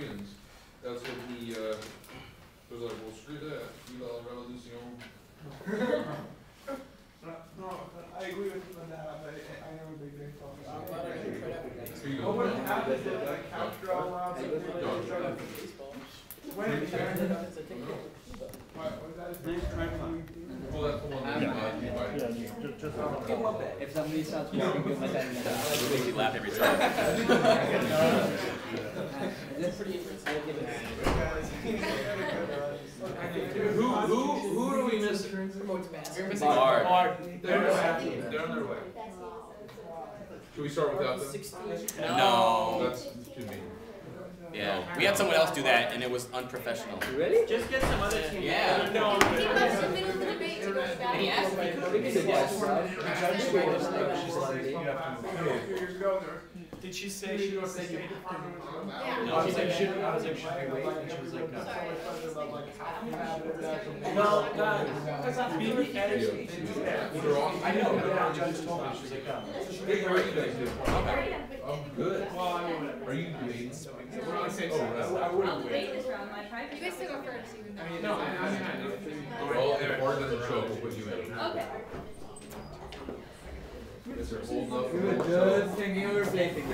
Europeans. That's what he was like, well, screw that. Viva la revolution. No, I agree with you on that, but I never big day talking. I'm glad I didn't try that. What would happen if they like capture all out of when Well, that's the one that Give him a bit. If somebody sounds good, give him a 10 minutes. It'll make you laugh every time. That's pretty interesting. Who are we missing? We're missing Bard. They're on their way. Should we start without them? No. That's too mean. Yeah. We had someone else do that, and it was unprofessional. Really? Just get some other team. Yeah. No. He left the middle of the debate to go back. And he asked me. Did she say she was saying Yeah. no, she said should I was like, should we wait? And she was like, no. Well, because I'm being edited. I know, but our judge told me, she was like, no. Hey, how are you guys doing? I'm good. Well, I mean, Are you debating? I wouldn't wait. You guys still go first, even though. No, I Well, if Bart doesn't show up, we'll put you in. Okay. Is there old enough? We were just thinking we were placing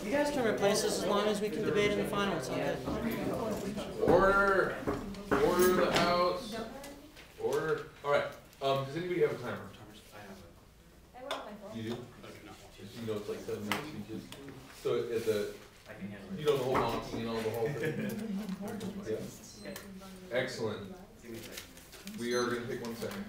You guys can replace us as long as we can debate in the final. It's all good. Order! Order the house! Order. Alright, does anybody have a timer? I went on my phone. You do? You know it's like 7 minute speeches. So at the, you know the whole honking and all the whole thing? Yeah. Excellent. We are going to take 1 second.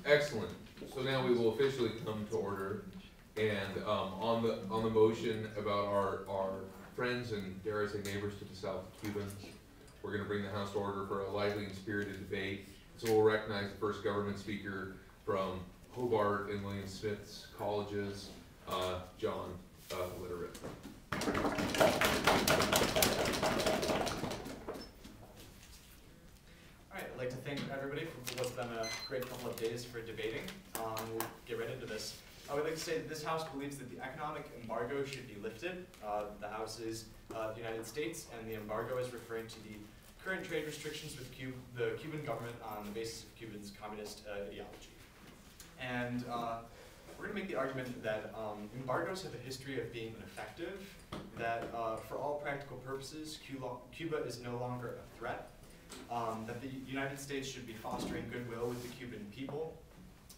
Excellent. So now we will officially come to order, and on the motion about our friends and dare I say neighbors to the south of Cuba, we're going to bring the House to order for a lively and spirited debate. So we'll recognize the first government speaker from Hobart and William Smith's colleges, John Litteritt. Alright, I'd like to thank everybody for what's been a great couple of days for debating. We'll get right into this. I would like to say that this House believes that the economic embargo should be lifted. The House is the United States, and the embargo is referring to the current trade restrictions with the Cuban government on the basis of Cuba's communist ideology. And we're going to make the argument that embargoes have a history of being ineffective, that for all practical purposes, Cuba is no longer a threat, that the United States should be fostering goodwill with the Cuban people,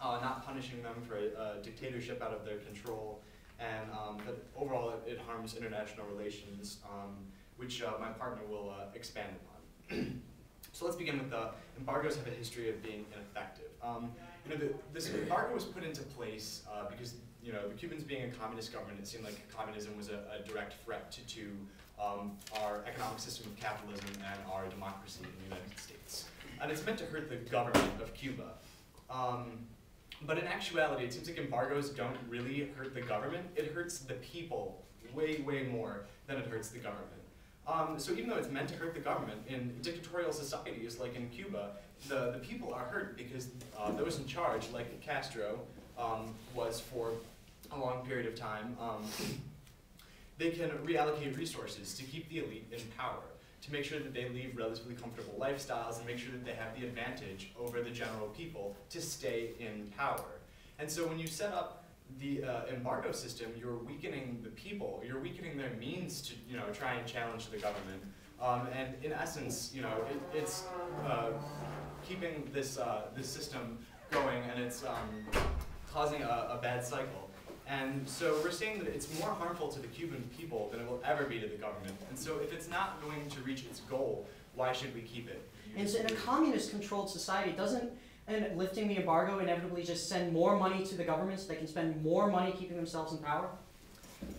not punishing them for a dictatorship out of their control, and that overall it harms international relations, which my partner will expand upon. So let's begin with the embargoes have a history of being ineffective. This embargo was put into place because the Cubans being a communist government, it seemed like communism was a direct threat to our economic system of capitalism and our democracy in the United States. And it's meant to hurt the government of Cuba. But in actuality, it seems like embargoes don't really hurt the government. It hurts the people way, way more than it hurts the government. So even though it's meant to hurt the government, in dictatorial societies like in Cuba, the people are hurt because those in charge, like Castro was for a long period of time, they can reallocate resources to keep the elite in power, to make sure that they lead relatively comfortable lifestyles and make sure that they have the advantage over the general people to stay in power. And so when you set up the embargo system, you're weakening the people, you're weakening their means to try and challenge the government. And in essence, it's keeping this system going, and it's causing a bad cycle. And so we're saying that it's more harmful to the Cuban people than it will ever be to the government. And so if it's not going to reach its goal, why should we keep it? And so in a communist-controlled society, doesn't lifting the embargo inevitably just send more money to the government so they can spend more money keeping themselves in power?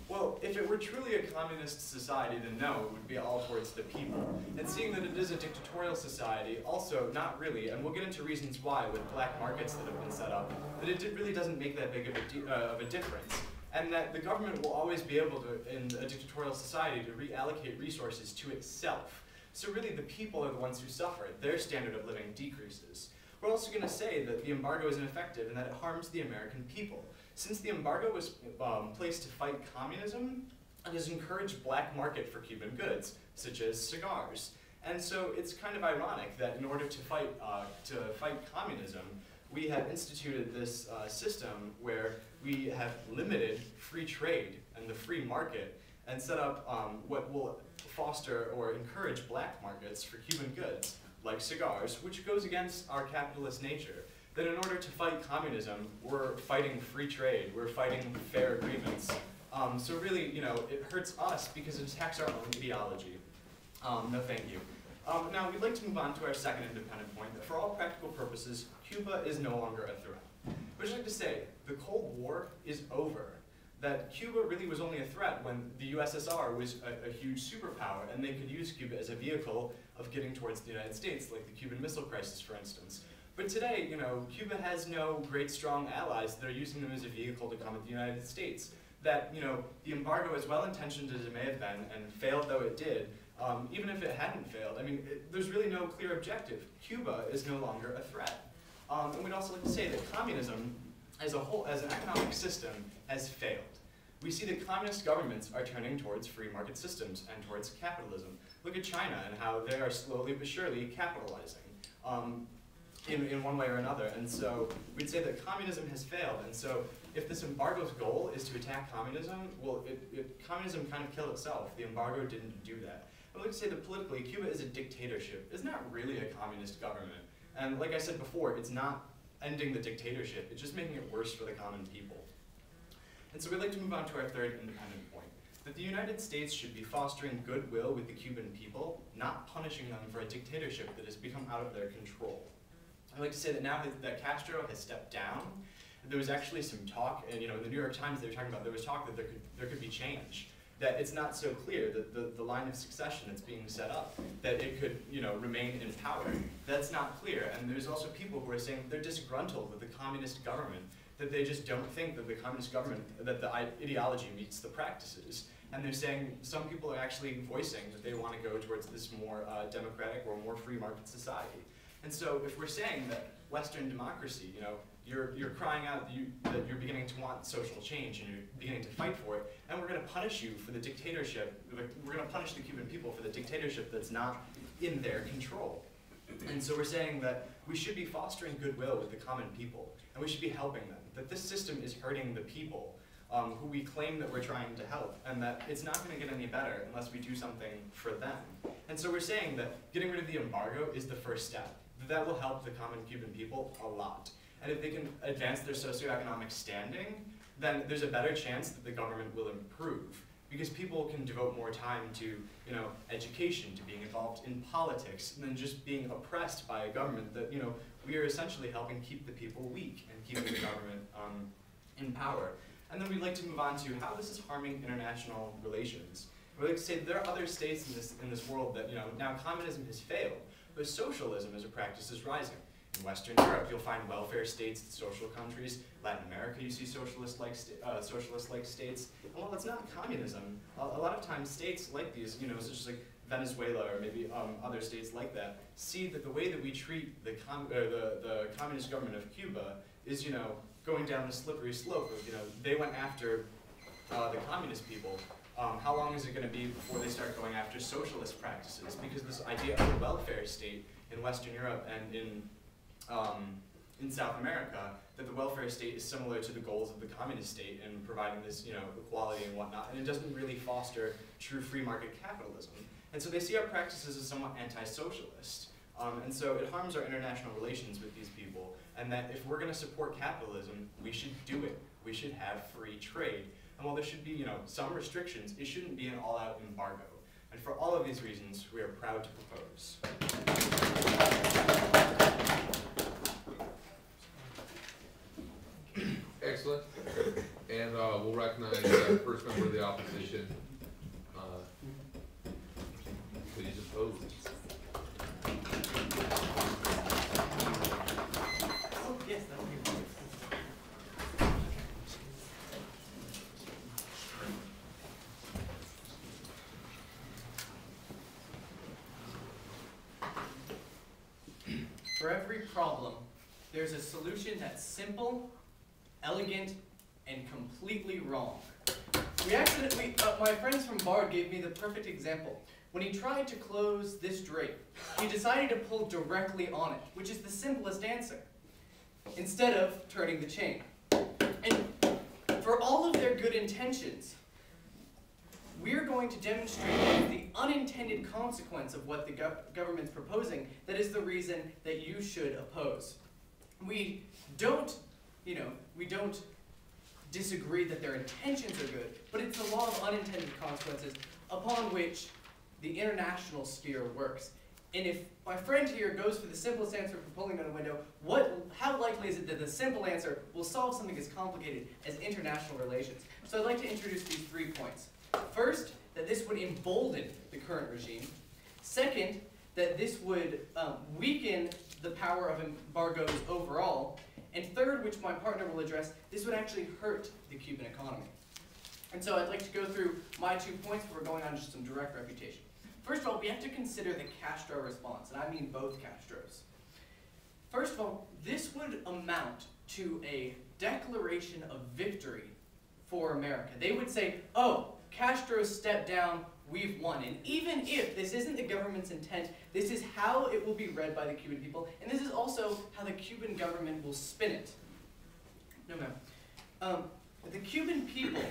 Well, if it were truly a communist society, then no, it would be all towards the people. And seeing that it is a dictatorial society, also not really, and we'll get into reasons why with black markets that have been set up, that it really doesn't make that big of a difference. And that the government will always be able to, in a dictatorial society, to reallocate resources to itself. So really the people are the ones who suffer. Their standard of living decreases. We're also going to say that the embargo is ineffective and that it harms the American people. Since the embargo was placed to fight communism, it has encouraged black market for Cuban goods, such as cigars. And so it's kind of ironic that in order to fight communism, we have instituted this system where we have limited free trade and the free market and set up what will foster or encourage black markets for Cuban goods, like cigars, which goes against our capitalist nature. That in order to fight communism, we're fighting free trade, we're fighting fair agreements. So really, it hurts us because it attacks our own ideology. No thank you. Now, we'd like to move on to our second independent point, that for all practical purposes, Cuba is no longer a threat. But I'd like to say, the Cold War is over. That Cuba really was only a threat when the USSR was a huge superpower, and they could use Cuba as a vehicle of getting towards the United States, like the Cuban Missile Crisis, for instance. But today, Cuba has no great strong allies that are using them as a vehicle to come at the United States. That, the embargo, as well-intentioned as it may have been, and failed though it did, even if it hadn't failed, there's really no clear objective. Cuba is no longer a threat. And we'd also like to say that communism, as a whole, as an economic system, has failed. We see that communist governments are turning towards free market systems and towards capitalism. Look at China and how they are slowly but surely capitalizing in one way or another. And so we'd say that communism has failed. And so if this embargo's goal is to attack communism, well, communism kind of killed itself. The embargo didn't do that. I'd like to say that politically, Cuba is a dictatorship. It's not really a communist government. And like I said before, it's not ending the dictatorship. It's just making it worse for the common people. And so we'd like to move on to our third independent point, that the United States should be fostering goodwill with the Cuban people, not punishing them for a dictatorship that has become out of their control. I'd like to say that now that Castro has stepped down, there was actually some talk, and in the New York Times they were talking about, there was talk that there could be change, that it's not so clear that the line of succession that's being set up, that it could remain in power. That's not clear, and there's also people who are saying they're disgruntled with the communist government, that they just don't think that the communist government, that the ideology meets the practices. And they're saying, some people are actually voicing that they want to go towards this more democratic or more free market society. And so if we're saying that Western democracy, you're crying out that you're beginning to want social change and you're beginning to fight for it, and we're going to punish you for the dictatorship, we're going to punish the Cuban people for the dictatorship that's not in their control. And so we're saying that we should be fostering goodwill with the common people, and we should be helping them, that this system is hurting the people who we claim that we're trying to help, and that it's not going to get any better unless we do something for them. And so we're saying that getting rid of the embargo is the first step. That will help the common Cuban people a lot. And if they can advance their socioeconomic standing, then there's a better chance that the government will improve. Because people can devote more time to, education, to being involved in politics, than just being oppressed by a government that, we are essentially helping keep the people weak and keeping the government in power. And then we'd like to move on to how this is harming international relations. We'd like to say that there are other states in this world that, now communism has failed, but socialism as a practice is rising. In Western Europe, you'll find welfare states, social countries. Latin America, you see socialist-like states. And while it's not communism, a lot of times states like these, such as like Venezuela or maybe other states like that, see that the way that we treat the communist government of Cuba is, going down the slippery slope of, they went after the communist people. How long is it going to be before they start going after socialist practices? Because this idea of a welfare state in Western Europe and in South America, that the welfare state is similar to the goals of the communist state in providing this, equality and whatnot, and it doesn't really foster true free market capitalism. And so they see our practices as somewhat anti-socialist. And so it harms our international relations with these people, and that if we're going to support capitalism, we should do it. We should have free trade. And while there should be, some restrictions, it shouldn't be an all-out embargo. And for all of these reasons, we are proud to propose. Excellent. And we'll recognize the first member of the opposition. Please oppose. Oh, yes, that would be For every problem, there's a solution that's simple, elegant, and completely wrong. My friends from Bard gave me the perfect example. When he tried to close this drape, he decided to pull directly on it, which is the simplest answer, instead of turning the chain. And for all of their good intentions, we're going to demonstrate the unintended consequence of what the government's proposing that is the reason that you should oppose. We don't disagree that their intentions are good, but it's the law of unintended consequences upon which the international sphere works. And if my friend here goes for the simplest answer for pulling on a window, how likely is it that the simple answer will solve something as complicated as international relations? So I'd like to introduce these 3 points. First, that this would embolden the current regime. Second, that this would weaken the power of embargoes overall. And third, which my partner will address, this would actually hurt the Cuban economy. And so I'd like to go through my 2 points before going on to some direct refutation. First of all, we have to consider the Castro response, and I mean both Castros. First of all, this would amount to a declaration of victory for America. They would say, oh, Castro stepped down, we've won. And even if this isn't the government's intent, this is how it will be read by the Cuban people, and this is also how the Cuban government will spin it. No, ma'am. The Cuban people,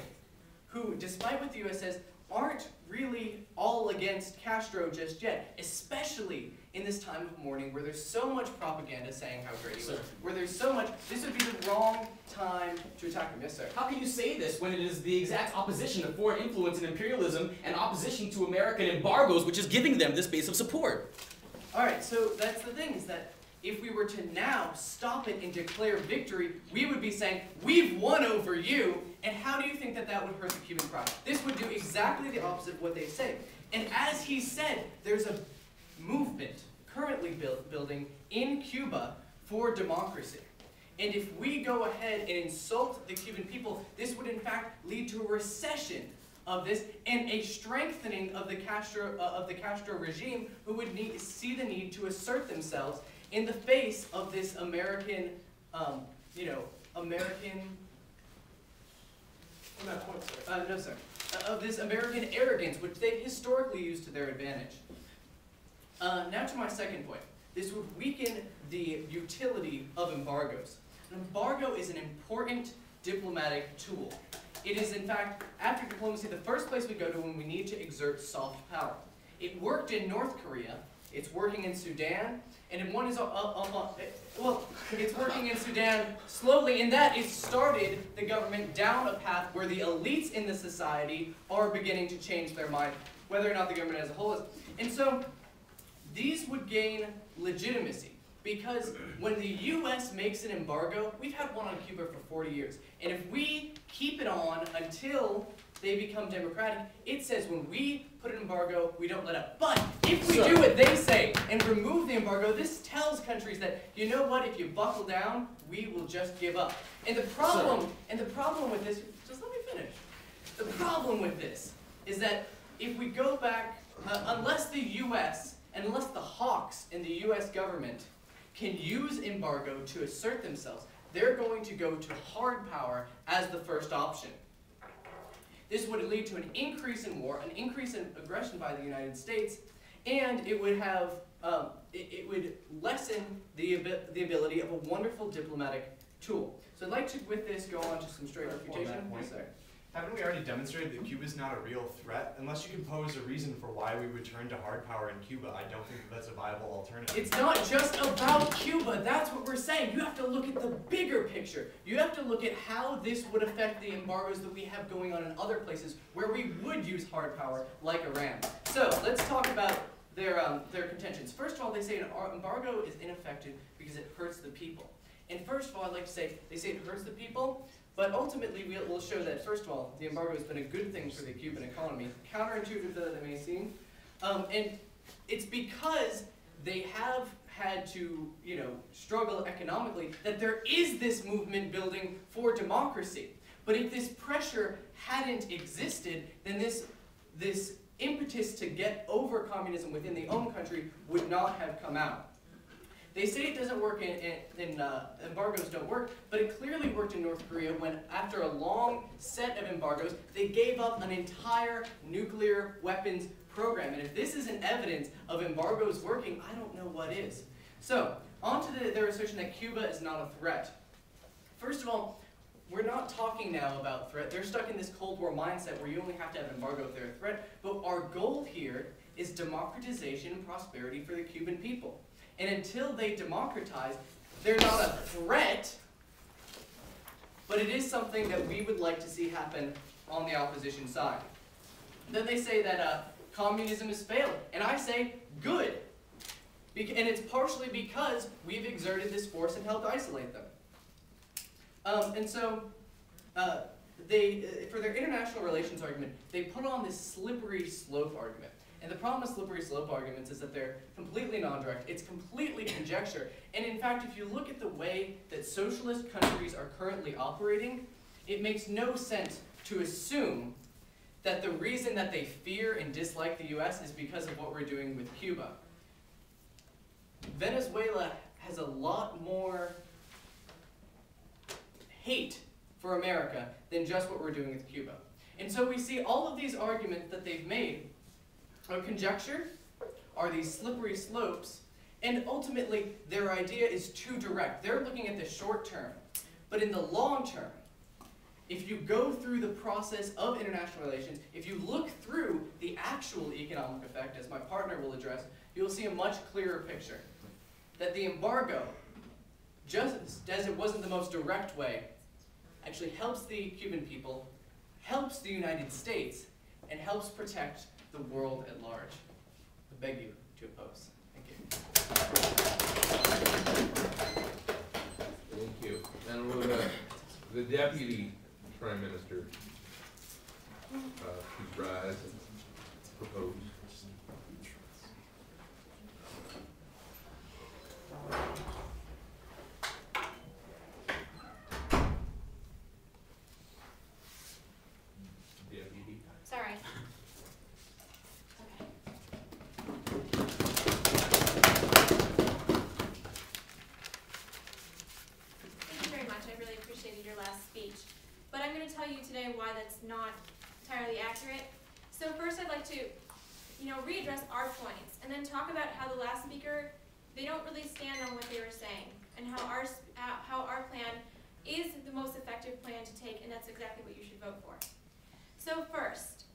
who, despite what the U.S. says, aren't really all against Castro just yet, especially in this time of mourning where there's so much propaganda saying how great he was, where there's so much, this would be the wrong time to attack him. Yes, sir. How can you say this when it is the exact opposition of foreign influence and imperialism and opposition to American embargoes, which is giving them this base of support? All right, so that's the thing, is that if we were to now stop it and declare victory, we would be saying, we've won over you, and how do you think that that would hurt the Cuban crowd? This would do exactly the opposite of what they say. And as he said, there's a movement currently building in Cuba for democracy. And if we go ahead and insult the Cuban people, this would in fact lead to a recession of this and a strengthening of the Castro regime, who would see the need to assert themselves in the face of this American, of this American arrogance, which they've historically used to their advantage. Now to my second point. This would weaken the utility of embargoes. An embargo is an important diplomatic tool. It is, in fact, after diplomacy, the first place we go to when we need to exert soft power. It worked in North Korea, it's working in Sudan, and in one is it's working in Sudan slowly, in that it started the government down a path where the elites in the society are beginning to change their mind, whether or not the government as a whole is. And so these would gain legitimacy, because when the U.S. makes an embargo, we've had one on Cuba for 40 years, and if we keep it on until they become democratic, it says when we put an embargo, we don't let up. But if we do what they say and remove the embargo, this tells countries that, you know what, if you buckle down, we will just give up. And the problem with this, just let me finish. The problem with this is that if we go back, unless the U.S. and unless the hawks in the U.S. government can use embargo to assert themselves, they're going to go to hard power as the first option. This would lead to an increase in war, an increase in aggression by the United States, and it would have it would lessen the ability of a wonderful diplomatic tool. So I'd like to, with this, go on to some straight refutation. Yes, sir. Haven't we already demonstrated that Cuba is not a real threat? Unless you can pose a reason for why we would turn to hard power in Cuba, I don't think that that's a viable alternative. It's not just about Cuba, that's what we're saying. You have to look at the bigger picture. You have to look at how this would affect the embargoes that we have going on in other places where we would use hard power, like Iran. So let's talk about their contentions. First of all, they say an embargo is ineffective because it hurts the people. And first of all, I'd like to say, they say it hurts the people, But ultimately, we'll show that, first of all, the embargo has been a good thing for the Cuban economy, counterintuitive though that may seem. And it's because they have had to, struggle economically that there is this movement building for democracy. But if this pressure hadn't existed, then this impetus to get over communism within the own country would not have come out. They say it doesn't work embargoes don't work, but it clearly worked in North Korea when, after a long set of embargoes, they gave up an entire nuclear weapons program. And if this isn't evidence of embargoes working, I don't know what is. So, on to their assertion that Cuba is not a threat. First of all, we're not talking now about threat. They're stuck in this Cold War mindset where you only have to have an embargo if they're a threat. But our goal here is democratization and prosperity for the Cuban people. And until they democratize, they're not a threat, but it is something that we would like to see happen on the opposition side. Then they say that communism has failed, and I say good. And it's partially because we've exerted this force and helped isolate them. And so, for their international relations argument, they put on this slippery slope argument. And the problem with slippery slope arguments is that they're completely non-direct. It's completely conjecture. And in fact, if you look at the way that socialist countries are currently operating, it makes no sense to assume that the reason that they fear and dislike the US is because of what we're doing with Cuba. Venezuela has a lot more hate for America than just what we're doing with Cuba. And so we see all of these arguments that they've made are conjecture, are these slippery slopes, and ultimately their idea is too direct. They're looking at the short term. But in the long term, if you go through the process of international relations, if you look through the actual economic effect, as my partner will address, you'll see a much clearer picture. That the embargo, just as it wasn't the most direct way, actually helps the Cuban people, helps the United States, and helps protect the world at large. I beg you to oppose. Thank you. Thank you. And will the Deputy Prime Minister please rise and propose? Deputy. Sorry. But I'm going to tell you today why that's not entirely accurate. So first I'd like to, readdress our points, and then talk about how the last speaker, they don't really stand on what they were saying, and how our plan is the most effective plan to take, and that's exactly what you should vote for. So first,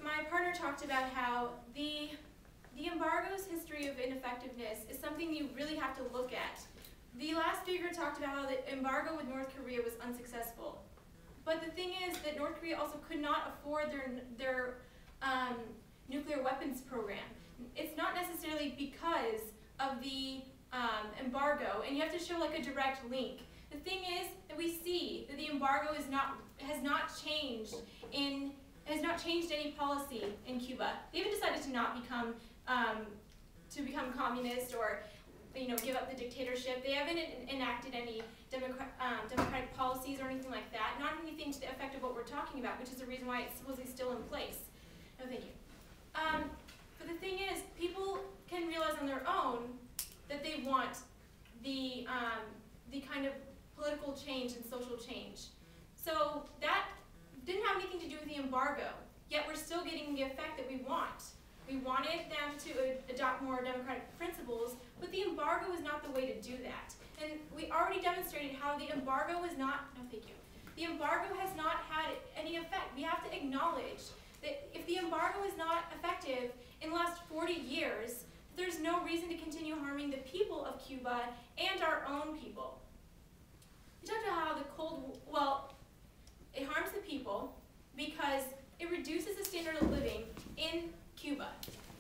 my partner talked about how the embargo's history of ineffectiveness is something you really have to look at. The last speaker talked about how the embargo with North Korea was unsuccessful. But the thing is that North Korea also could not afford their nuclear weapons program. It's not necessarily because of the embargo, and you have to show like a direct link. The thing is that we see that the embargo has not changed any policy in Cuba. They even decided to not become communist or give up the dictatorship. They haven't enacted any democratic policies or anything like that. Not anything to the effect of what we're talking about, which is the reason why it's supposedly still in place. No, thank you. But the thing is, people can realize on their own that they want the kind of political change and social change. So that didn't have anything to do with the embargo, yet we're still getting the effect that we want. We wanted them to adopt more democratic principles, but the embargo is not the way to do that. And we already demonstrated how the embargo is not, no thank you, the embargo has not had any effect. We have to acknowledge that if the embargo is not effective in the last 40 years, there's no reason to continue harming the people of Cuba and our own people. We talked about how it harms the people because it reduces the standard of living in Cuba.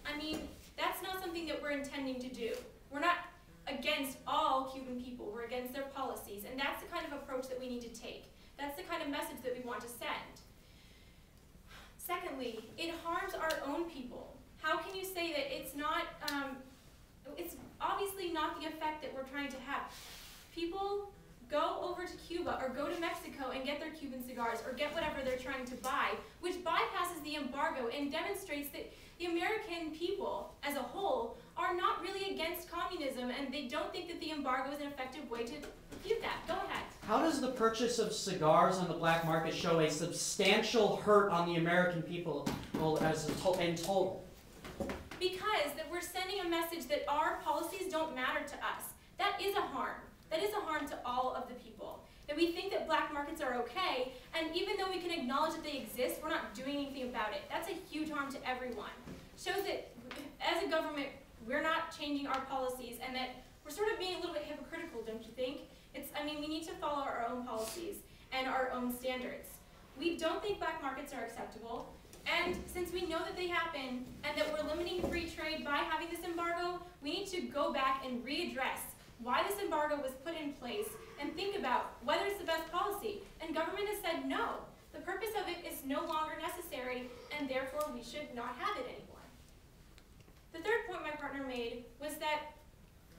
I mean, that's not something that we're intending to do. We're not against all Cuban people. We're against their policies, and that's the kind of approach that we need to take. That's the kind of message that we want to send. Secondly, it harms our own people. How can you say that it's not, it's obviously not the effect that we're trying to have. People go over to Cuba or go to Mexico and get their Cuban cigars or get whatever they're trying to buy, which bypasses the embargo and demonstrates that the American people as a whole are not really against communism, and they don't think that the embargo is an effective way to refute that. Go ahead. How does the purchase of cigars on the black market show a substantial hurt on the American people in total? Because that we're sending a message that our policies don't matter to us. That is a harm. That is a harm to all of the people. That we think that black markets are okay, and even though we can acknowledge that they exist, we're not doing anything about it. That's a huge harm to everyone. Shows that as a government, we're not changing our policies, and that we're sort of being a little bit hypocritical, don't you think? I mean, we need to follow our own policies and our own standards. We don't think black markets are acceptable, and since we know that they happen, and that we're limiting free trade by having this embargo, we need to go back and readdress why this embargo was put in place and think about whether it's the best policy. And government has said no. The purpose of it is no longer necessary, and therefore we should not have it anymore. The third point my partner made was that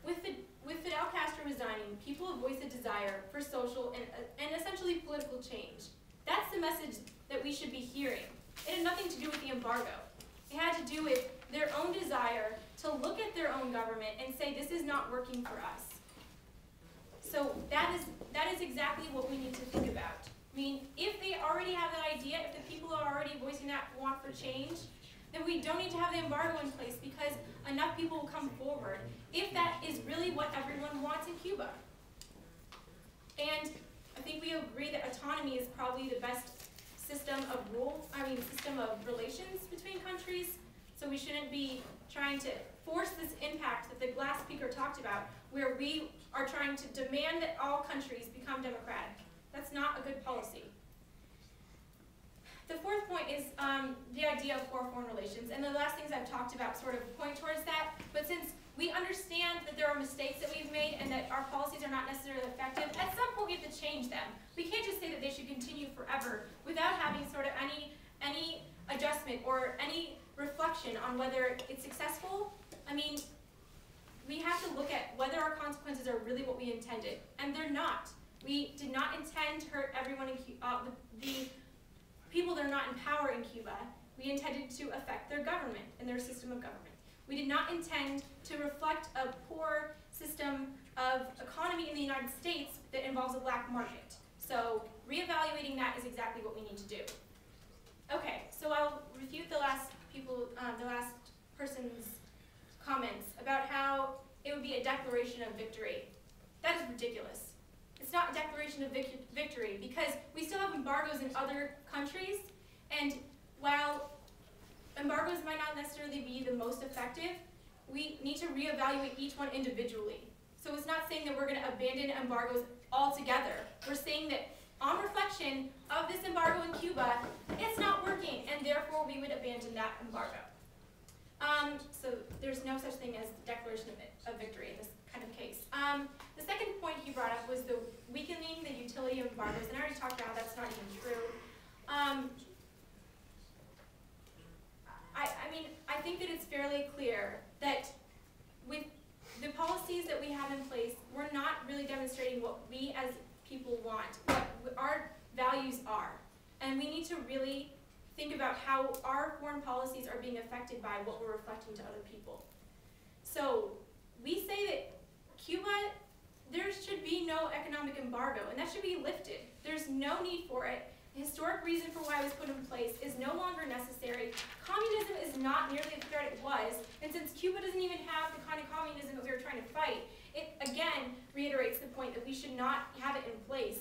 with Fidel Castro resigning, people have voiced a desire for social and essentially political change. That's the message that we should be hearing. It had nothing to do with the embargo. It had to do with their own desire to look at their own government and say, this is not working for us. So that is exactly what we need to think about. I mean, if they already have that idea, if the people are already voicing that want for change, then we don't need to have the embargo in place because enough people will come forward if that is really what everyone wants in Cuba. And I think we agree that autonomy is probably the best system of relations between countries. So we shouldn't be trying to force this impact that the last speaker talked about, where we are trying to demand that all countries become democratic. That's not a good policy. The fourth point is the idea of poor foreign relations, and the last things I've talked about sort of point towards that, but since we understand that there are mistakes that we've made and that our policies are not necessarily effective, at some point we have to change them. We can't just say that they should continue forever without having sort of any adjustment or any reflection on whether it's successful. I mean, we have to look at whether our consequences are really what we intended, and they're not. We did not intend to hurt everyone in the people that are not in power in Cuba. We intended to affect their government and their system of government. We did not intend to reflect a poor system of economy in the United States that involves a black market. So reevaluating that is exactly what we need to do. Okay, so I'll refute the last person's comments about how it would be a declaration of victory. That is ridiculous. It's not a declaration of victory because we still have embargoes in other countries, and while embargoes might not necessarily be the most effective, we need to reevaluate each one individually. So it's not saying that we're going to abandon embargoes altogether. We're saying that on reflection of this embargo in Cuba, it's not working, and therefore we would abandon that embargo. So there's no such thing as declaration of victory in this kind of case. The second point he brought up was the weakening the utility of embargoes, and I already talked about how that's not even true. I think that it's fairly clear that with the policies that we have in place, we're not really demonstrating what we as people want, what our values are. And we need to really think about how our foreign policies are being affected by what we're reflecting to other people. So we say that Cuba, there should be no economic embargo, and that should be lifted. There's no need for it. The historic reason for why it was put in place is no longer necessary. Communism is not nearly the threat it was, and since Cuba doesn't even have the kind of communism that we were trying to fight, it again reiterates the point that we should not have it in place.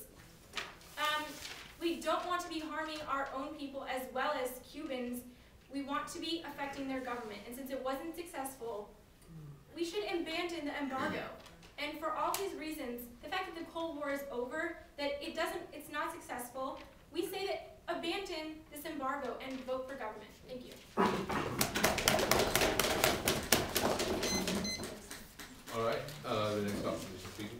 We don't want to be harming our own people as well as Cubans. We want to be affecting their government, and since it wasn't successful, we should abandon the embargo. And for all these reasons, the fact that the Cold War is over, that it's not successful, we say that abandon this embargo and vote for government. Thank you. All right, the next opposition speaker.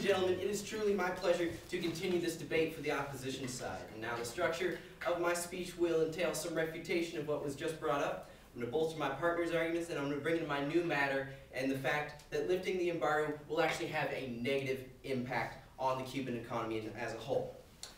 gentlemen, it is truly my pleasure to continue this debate for the opposition side. And now the structure of my speech will entail some refutation of what was just brought up. I'm going to bolster my partner's arguments, and I'm going to bring in my new matter and the fact that lifting the embargo will actually have a negative impact on the Cuban economy as a whole.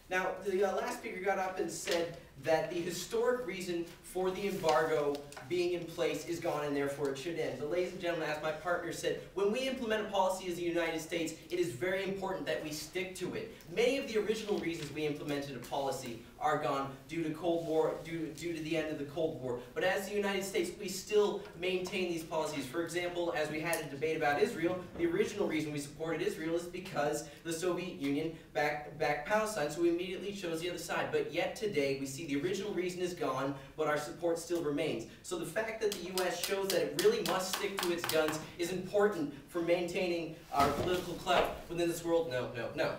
Now, the last speaker got up and said that the historic reason for the embargo being in place is gone and therefore it should end. But ladies and gentlemen, as my partner said, when we implement a policy as the United States, it is very important that we stick to it. Many of the original reasons we implemented a policy are gone due to Cold War, due to the end of the Cold War. But as the United States, we still maintain these policies. For example, as we had a debate about Israel, the original reason we supported Israel is because the Soviet Union backed Palestine, so we immediately chose the other side. But yet today, we see the original reason is gone, but our support still remains. So the fact that the U.S. shows that it really must stick to its guns is important for maintaining our political clout within this world. No, no, no.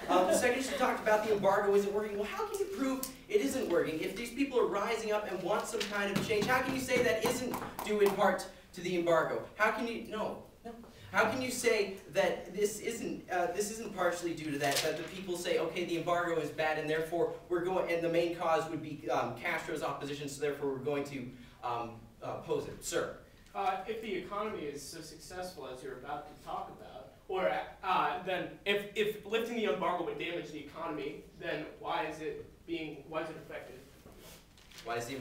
The second issue talked about the embargo isn't working. Well, how can you prove it isn't working? If these people are rising up and want some kind of change, how can you say that isn't due in part to the embargo? How can you, no. How can you say that this isn't partially due to that the people say, okay, the embargo is bad and therefore we're going, and the main cause would be Castro's opposition, so therefore we're going to oppose it. Sir? If the economy is so successful as you're about to talk about, or then if lifting the embargo would damage the economy, then why is it effective? Why is the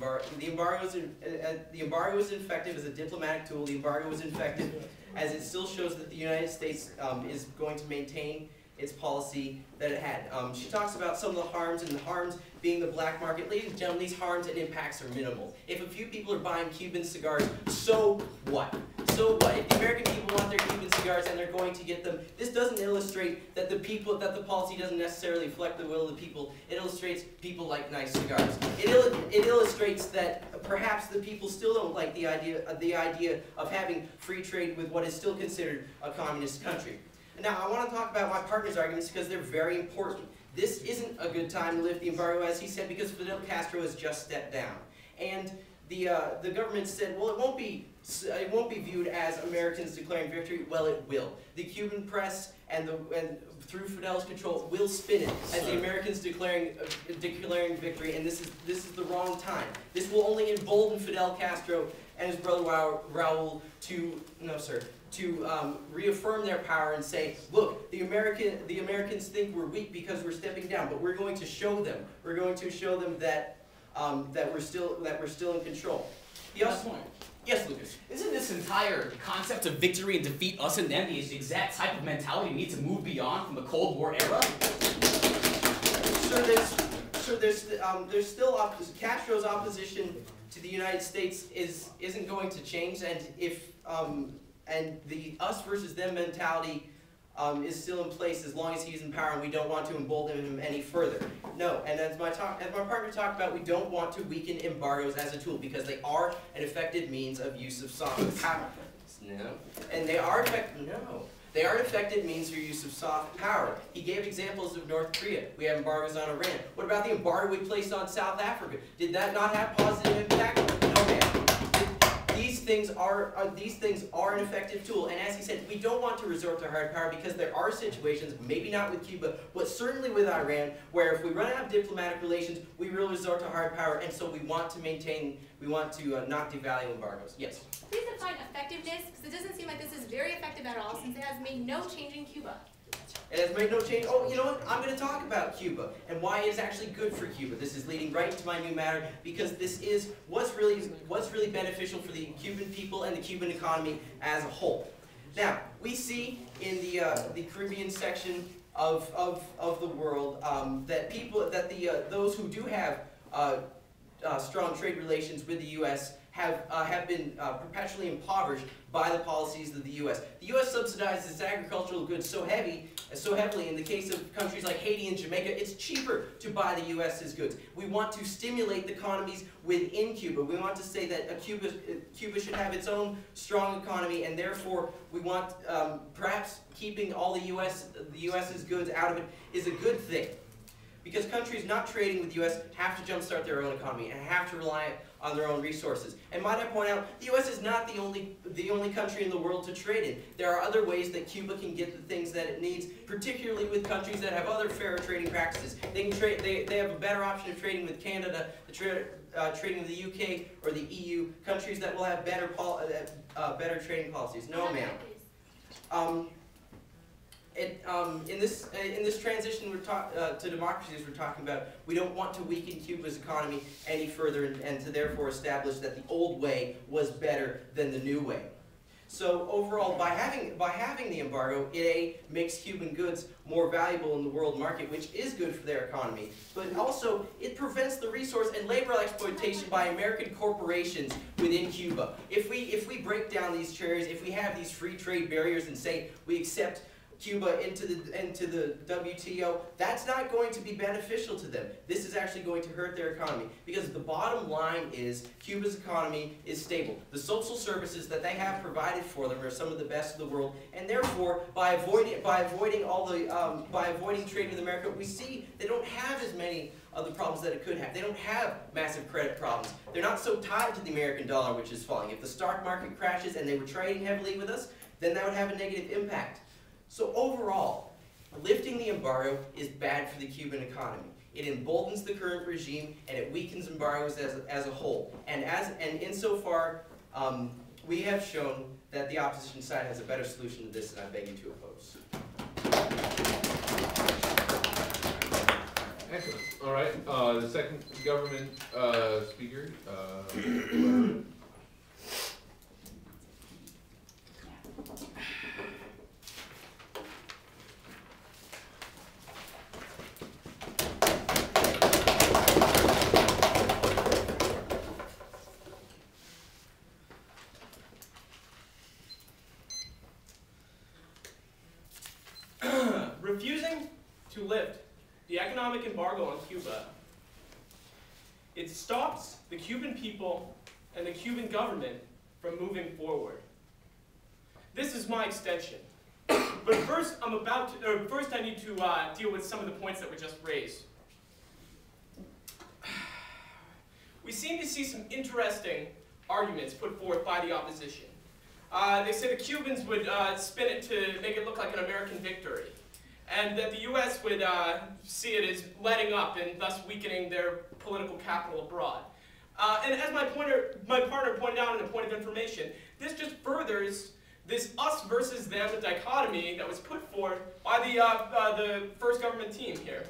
embargo is effective as a diplomatic tool. The embargo is effective as it still shows that the United States is going to maintain its policy that it had. She talks about some of the harms, and the harms being the black market. Ladies and gentlemen, these harms and impacts are minimal. If a few people are buying Cuban cigars, so what? So what? If the American people want their Cuban cigars and they're going to get them, this doesn't illustrate that the policy doesn't necessarily reflect the will of the people. It illustrates people like nice cigars. It illustrates that perhaps the people still don't like the idea of having free trade with what is still considered a communist country. Now, I want to talk about my partner's arguments because they're very important. This isn't a good time to lift the embargo, as he said, because Fidel Castro has just stepped down. And the government said, well, it won't be viewed as Americans declaring victory. Well, it will. The Cuban press and through Fidel's control will spin it as the Americans declaring victory, and this is the wrong time. This will only embolden Fidel Castro and his brother Raul to reaffirm their power and say, look, the Americans think we're weak because we're stepping down, but we're going to show them. We're going to show them that we're still in control. Yes, Lucas. Isn't this entire concept of victory and defeat, us and them, the exact type of mentality we need to move beyond from the Cold War era? There's still Castro's opposition to the United States isn't going to change, and and the us versus them mentality is still in place as long as he's in power, and we don't want to embolden him any further. No, and as my partner talked about, we don't want to weaken embargoes as a tool because they are an effective means of use of soft power. No, and they are effective. No. They are effective means for use of soft power. He gave examples of North Korea. We have embargoes on Iran. What about the embargo we placed on South Africa? Did that not have positive impact? No, man. These things are an effective tool, and as he said, we don't want to resort to hard power because there are situations, maybe not with Cuba, but certainly with Iran, where if we run out of diplomatic relations, we will resort to hard power, and so we want to not devalue embargoes. Yes? Please define effectiveness, because it doesn't seem like this is very effective at all, since it has made no change in Cuba. It has made no change. Oh, you know what? I'm going to talk about Cuba and why it's actually good for Cuba. This is leading right into my new matter because this is what's really beneficial for the Cuban people and the Cuban economy as a whole. Now, we see in the Caribbean section of the world that those who do have strong trade relations with the U.S. have been perpetually impoverished by the policies of the U.S. The U.S. subsidizes its agricultural goods so heavily in the case of countries like Haiti and Jamaica, it's cheaper to buy the U.S.'s goods. We want to stimulate the economies within Cuba. We want to say that Cuba should have its own strong economy, and therefore we want perhaps keeping all the U.S.'s goods out of it is a good thing. because countries not trading with the U.S. have to jumpstart their own economy and have to rely on their own resources. And might I point out, the U.S. is not the only country in the world to trade in. There are other ways that Cuba can get the things that it needs, particularly with countries that have other fairer trading practices. They can trade. They have a better option of trading with Canada, trading with the UK or the EU, countries that will have better trading policies. No, ma'am. In this transition to democracy, as we're talking about, we don't want to weaken Cuba's economy any further and to therefore establish that the old way was better than the new way. So overall, by having the embargo, it makes Cuban goods more valuable in the world market, which is good for their economy. But also, it prevents the resource and labor exploitation by American corporations within Cuba. If we break down these barriers, if we have these free trade barriers and say we accept Cuba into the WTO, that's not going to be beneficial to them. This is actually going to hurt their economy, because the bottom line is Cuba's economy is stable. The social services that they have provided for them are some of the best in the world, and therefore, by avoiding trade with America, we see they don't have as many of the problems that it could have. They don't have massive credit problems. They're not so tied to the American dollar, which is falling. If the stock market crashes and they were trading heavily with us, then that would have a negative impact. So overall, lifting the embargo is bad for the Cuban economy. It emboldens the current regime and it weakens embargoes as a whole. And insofar, we have shown that the opposition side has a better solution to this, and I beg you to oppose. Excellent. All right. The second government speaker. Refusing to lift the economic embargo on Cuba, it stops the Cuban people and the Cuban government from moving forward. This is my extension. But first, I need to deal with some of the points that were just raised. We seem to see some interesting arguments put forth by the opposition. They say the Cubans would spin it to make it look like an American victory, and that the U.S. would see it as letting up and thus weakening their political capital abroad. And as my partner pointed out in a point of information, this just furthers this us versus them dichotomy that was put forth by the first government team here.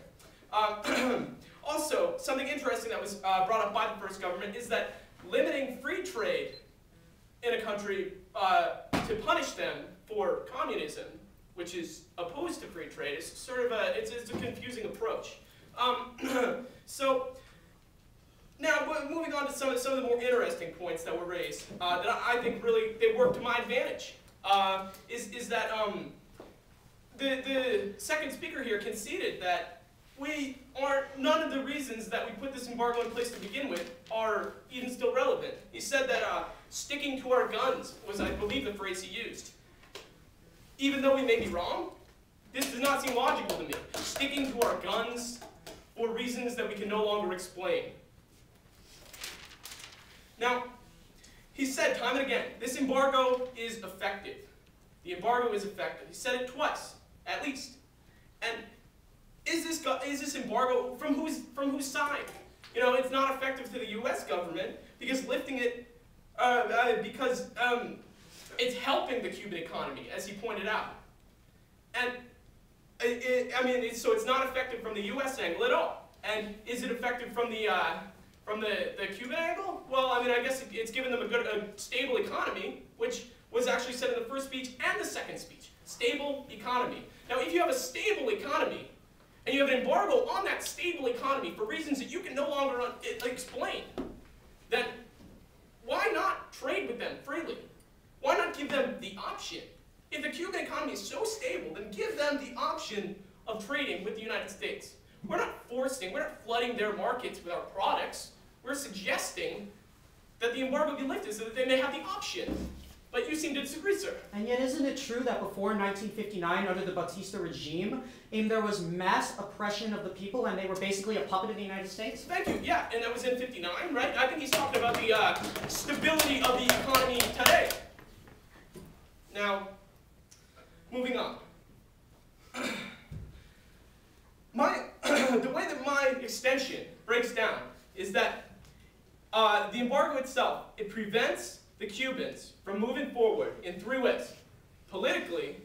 Also, something interesting that was brought up by the first government is that limiting free trade in a country to punish them for communism, which is opposed to free trade, is sort of it's a confusing approach. So now moving on to some of the more interesting points that were raised that I think really they work to my advantage is that the second speaker here conceded that none of the reasons that we put this embargo in place to begin with are even still relevant. He said that sticking to our guns was, I believe, the phrase he used. Even though we may be wrong, this does not seem logical to me. Sticking to our guns for reasons that we can no longer explain. Now, he said time and again, this embargo is effective. The embargo is effective. He said it twice, at least. And is this embargo from whose side? You know, it's not effective to the U.S. government because lifting it because it's helping the Cuban economy, as he pointed out. And so it's not effective from the U.S. angle at all. And is it effective from the Cuban angle? Well, I mean, I guess it's given them a stable economy, which was actually said in the first speech and the second speech. Stable economy. Now, if you have a stable economy, and you have an embargo on that stable economy for reasons that you can no longer explain, then why not trade with them freely? Why not give them the option? If the Cuban economy is so stable, then give them the option of trading with the United States. We're not flooding their markets with our products. We're suggesting that the embargo be lifted so that they may have the option But you seem to disagree, sir. And yet, isn't it true that before 1959, under the Batista regime, there was mass oppression of the people, and they were basically a puppet of the United States? Thank you. Yeah, and that was in '59, right? I think he's talking about the stability of the economy today. Now, moving on. The way that my extension breaks down is that the embargo itself, it prevents the Cubans from moving forward in 3 ways: politically,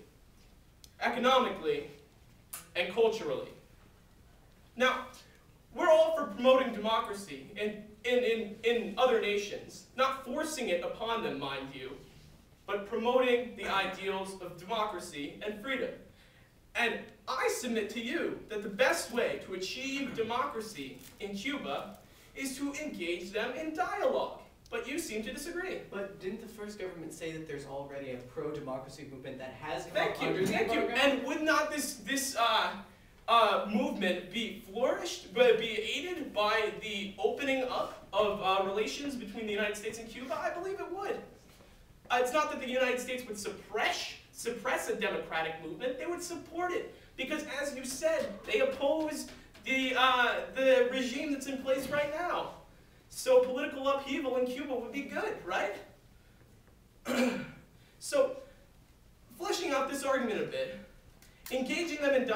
economically, and culturally. Now, we're all for promoting democracy in other nations, not forcing it upon them, mind you, but promoting the ideals of democracy and freedom. And I submit to you that the best way to achieve democracy in Cuba is to engage them in dialogue. But you seem to disagree. But didn't the first government say that there's already a pro-democracy movement that has come Thank under you, the thank you. embargo? And would not this movement be flourished, but be aided by the opening up of relations between the United States and Cuba? I believe it would. It's not that the United States would suppress a democratic movement. They would support it. Because as you said, they oppose the regime that's in place right now. So political upheaval in Cuba would be good, right? So, fleshing out this argument a bit, engaging them in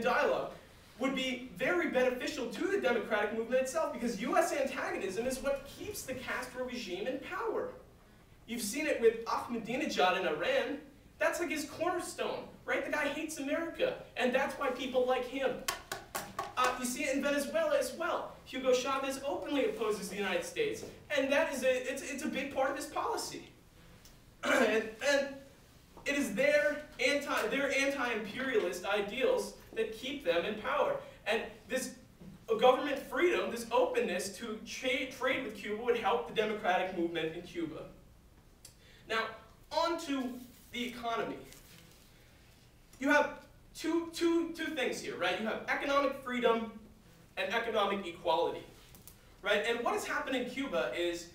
dialogue would be very beneficial to the democratic movement itself, because U.S. antagonism is what keeps the Castro regime in power. You've seen it with Ahmadinejad in Iran. That's like his cornerstone, right? The guy hates America, and that's why people like him. You see it in Venezuela as well. Hugo Chavez openly opposes the United States, and that is it's a big part of his policy. and it is their anti-imperialist ideals that keep them in power. And this government freedom, this openness to trade with Cuba would help the democratic movement in Cuba. Now, on to the economy. You have two things here, right? You have economic freedom and economic equality, right? And what has happened in Cuba is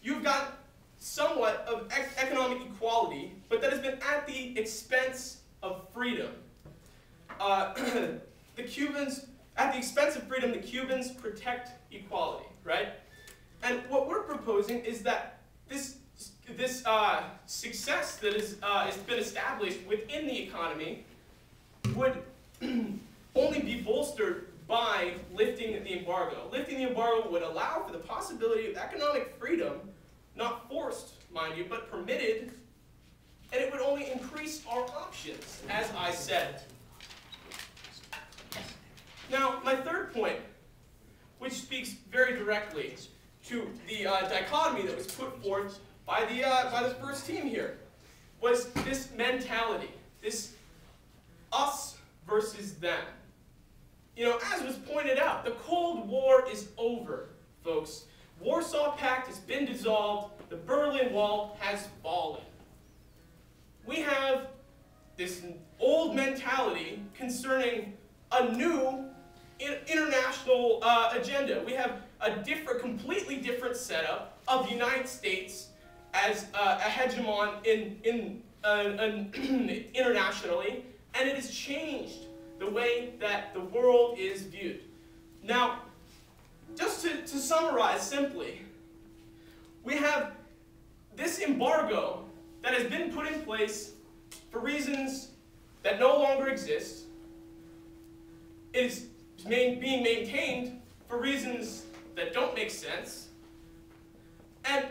you've got somewhat of economic equality, but that has been at the expense of freedom. The Cubans, at the expense of freedom, the Cubans protect equality, right? And what we're proposing is that this success that has been established within the economy would only be bolstered by lifting the embargo. Lifting the embargo would allow for the possibility of economic freedom, not forced, mind you, but permitted, and it would only increase our options, as I said. Now, my third point, which speaks very directly to the dichotomy that was put forth by the first team here, was this mentality, this us versus them. You know, as was pointed out, the Cold War is over, folks. Warsaw Pact has been dissolved. The Berlin Wall has fallen. We have this old mentality concerning a new international agenda. We have a completely different setup of the United States as a hegemon internationally, and it has changed the way that the world is viewed. Now, just to summarize simply, we have this embargo that has been put in place for reasons that no longer exist. It is being maintained for reasons that don't make sense. And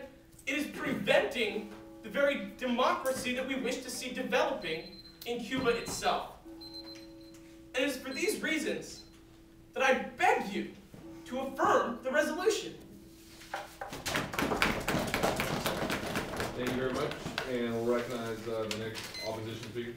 it is preventing the very democracy that we wish to see developing in Cuba itself. And it is for these reasons that I beg you to affirm the resolution. Thank you very much, and we'll recognize the next opposition speaker.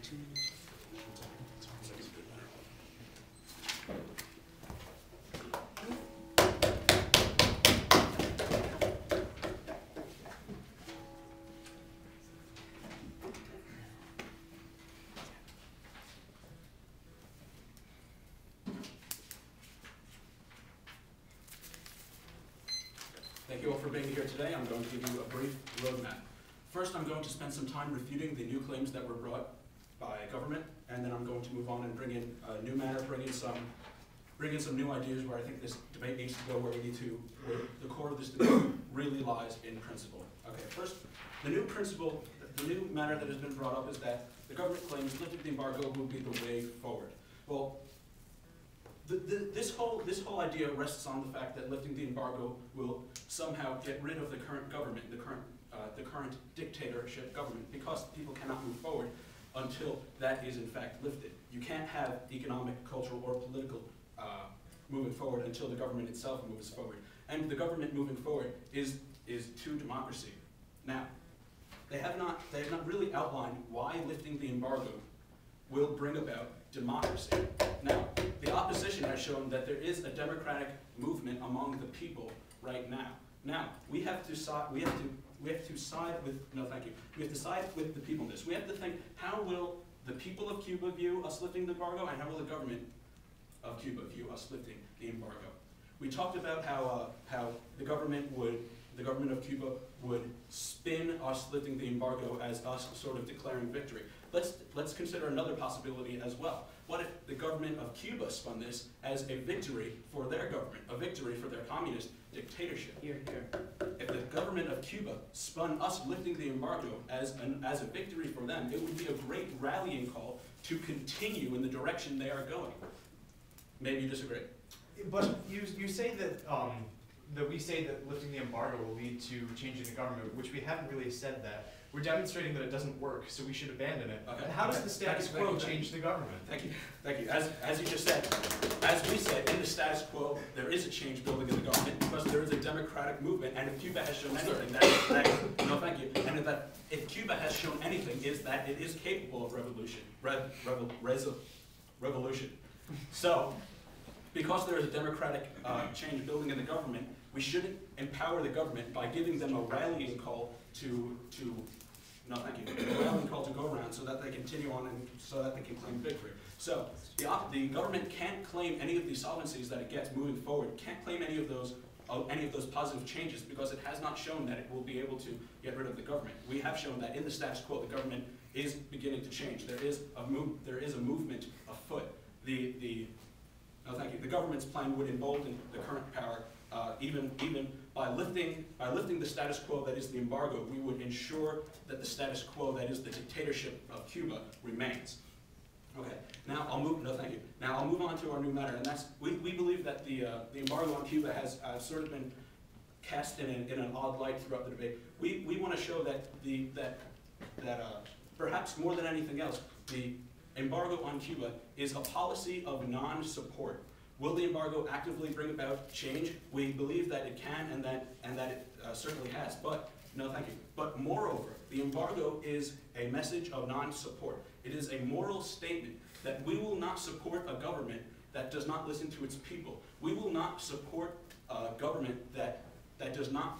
Thank you all for being here today. I'm going to give you a brief roadmap. First, I'm going to spend some time refuting the new claims that were brought by government, and then I'm going to move on and bring in a new matter, bring in some new ideas where I think this debate needs to go, where the core of this debate really lies in principle. Okay, first, the new matter that has been brought up is that the government claims lifting the embargo will be the way forward. Well, this whole idea rests on the fact that lifting the embargo will somehow get rid of the current government, the current dictatorship government, because people cannot move forward until that is in fact lifted. You can't have economic, cultural, or political moving forward until the government itself moves forward. And the government moving forward is to democracy. Now, they have not really outlined why lifting the embargo will bring about democracy. Now, the opposition has shown that there is a democratic movement among the people right now. Now, we have to side with the people in this. We have to think, how will the people of Cuba view us lifting the embargo, and how will the government of Cuba view us lifting the embargo? We talked about how the government of Cuba would spin us lifting the embargo as us sort of declaring victory. Let's consider another possibility as well. What if the government of Cuba spun this as a victory for their government, a victory for their communist dictatorship? Here. If the government of Cuba spun us lifting the embargo as a victory for them, it would be a great rallying call to continue in the direction they are going. Maybe you disagree. But you say that we say that lifting the embargo will lead to changing the government, which we haven't really said that. We're demonstrating that it doesn't work, so we should abandon it. Okay. And how does the status quo change the government? Thank you. As you just said, as we said, in the status quo, there is a change building in the government because there is a democratic movement, and if Cuba has shown anything, no, thank you. And if Cuba has shown anything, is that it is capable of revolution. So, because there is a democratic change building in the government, we shouldn't empower the government by giving them a rallying call to go around so that they continue on and so that they can claim victory. So the government can't claim any of these solvencies that it gets moving forward, can't claim any of those positive changes because it has not shown that it will be able to get rid of the government. We have shown that in the status quo, the government is beginning to change. There is a movement afoot. The government's plan would embolden the current power. Even by lifting the status quo that is the embargo, we would ensure that the status quo that is the dictatorship of Cuba remains. Okay. Now I'll move. No, thank you. Now I'll move on to our new matter, and that's we believe that the embargo on Cuba has sort of been cast in an odd light throughout the debate. We want to show that perhaps more than anything else, the embargo on Cuba is a policy of non-support. Will the embargo actively bring about change? We believe that it can, and that it certainly has. But no, thank you. But moreover, the embargo is a message of non-support. It is a moral statement that we will not support a government that does not listen to its people. We will not support a government that does not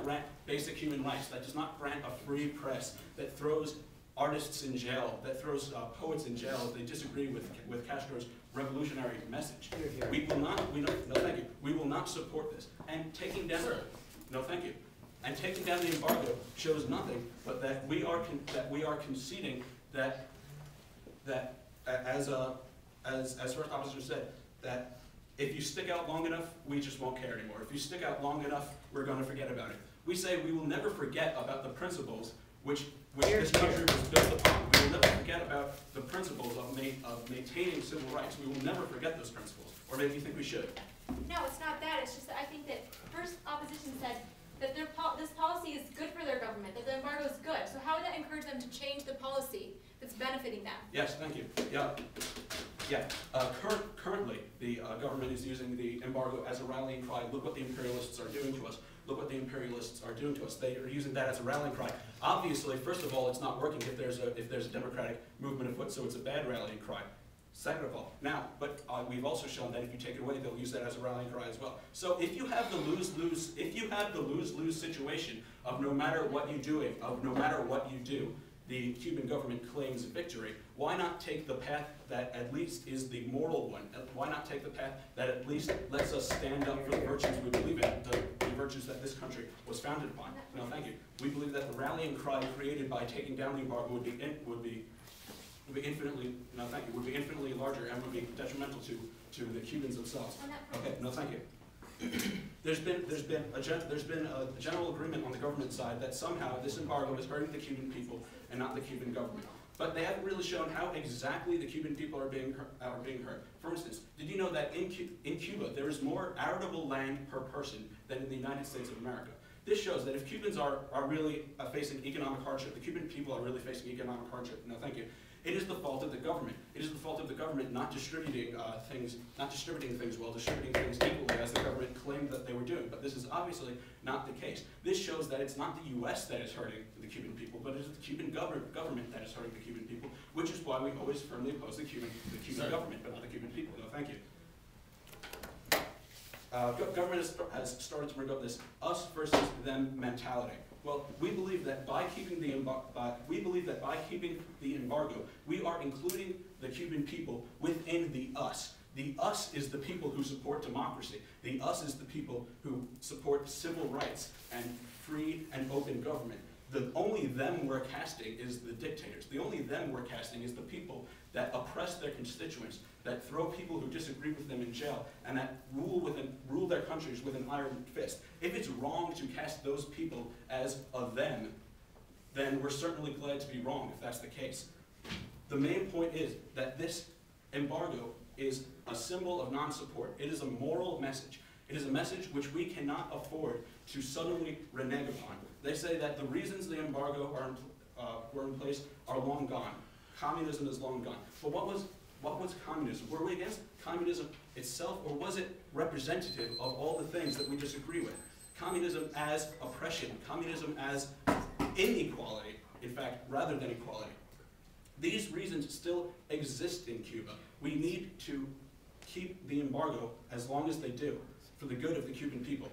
grant basic human rights, that does not grant a free press, that throws artists in jail, that throws poets in jail if they disagree with Castro's revolutionary message. We will not. No, thank you. We will not support this. And taking down. No, thank you. And taking down the embargo shows nothing but that we are conceding that as first officer said, that if you stick out long enough, we just won't care anymore. If you stick out long enough, we're going to forget about it. We say we will never forget about the principles which this country was built upon. We will never forget about the principles of maintaining civil rights. We will never forget those principles. Or maybe you think we should. No, it's not that. It's just that I think that first opposition said that this policy is good for their government, that the embargo is good. So how would that encourage them to change the policy that's benefiting them? Yes, thank you. Yeah. Currently, the government is using the embargo as a rallying cry. Look what the imperialists are doing to us. Look what the imperialists are doing to us. They are using that as a rallying cry. Obviously, first of all, it's not working if there's a democratic movement afoot, so it's a bad rallying cry. Second of all, we've also shown that if you take it away, they'll use that as a rallying cry as well. So if you have the lose-lose situation of no matter what you do, the Cuban government claims victory, why not take the path that at least is the moral one? Why not take the path that at least lets us stand up for the virtues we believe in, the virtues that this country was founded upon? No, thank you. We believe that the rallying cry created by taking down the embargo would be infinitely larger and would be detrimental to the Cubans themselves. Okay, no, thank you. There's been a general agreement on the government side that somehow this embargo is hurting the Cuban people and not the Cuban government. But they haven't really shown how exactly the Cuban people are being hurt. For instance, did you know that in Cuba there is more arable land per person than in the United States of America? This shows that if Cubans are really facing economic hardship, the Cuban people are really facing economic hardship. No, thank you. It is the fault of the government. It is the fault of the government not distributing things well, distributing things equally as the government claimed that they were doing. But this is obviously not the case. This shows that it's not the U.S. that is hurting the Cuban people, but it is the Cuban government that is hurting the Cuban people, which is why we always firmly oppose the Cuban government, but not the Cuban people. No, thank you. Government has started to bring up this us versus them mentality. Well, we believe that by keeping the embargo, we are including the Cuban people within the us. The us is the people who support democracy. The us is the people who support civil rights and free and open government. The only them we're casting is the dictators. The only them we're casting is the people that oppress their constituents, that throw people who disagree with them in jail, and that rule their countries with an iron fist. If it's wrong to cast those people as a them, then we're certainly glad to be wrong if that's the case. The main point is that this embargo is a symbol of non-support. It is a moral message. It is a message which we cannot afford to suddenly renege upon. They say that the reasons the embargo were in place are long gone. Communism is long gone. But what was communism? Were we against communism itself, or was it representative of all the things that we disagree with? Communism as oppression, communism as inequality, in fact, rather than equality. These reasons still exist in Cuba. We need to keep the embargo as long as they do, for the good of the Cuban people.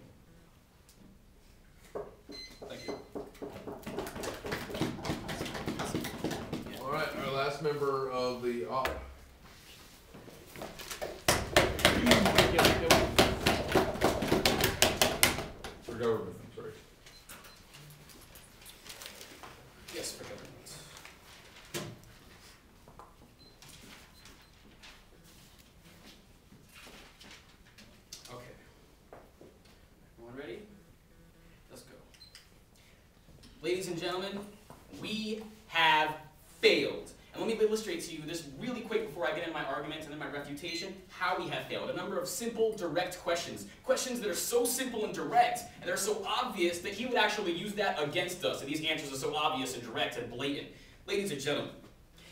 Thank you. All right, our last member of the for government, I'm sorry. Yes, for government. Okay. Everyone ready? Let's go. Ladies and gentlemen, we have failed. And let me illustrate to you this really quick before I get into my argument and then my refutation, how we have failed. A number of simple, direct questions. Questions that are so simple and direct, and they're so obvious that he would actually use that against us. And these answers are so obvious and direct and blatant. Ladies and gentlemen,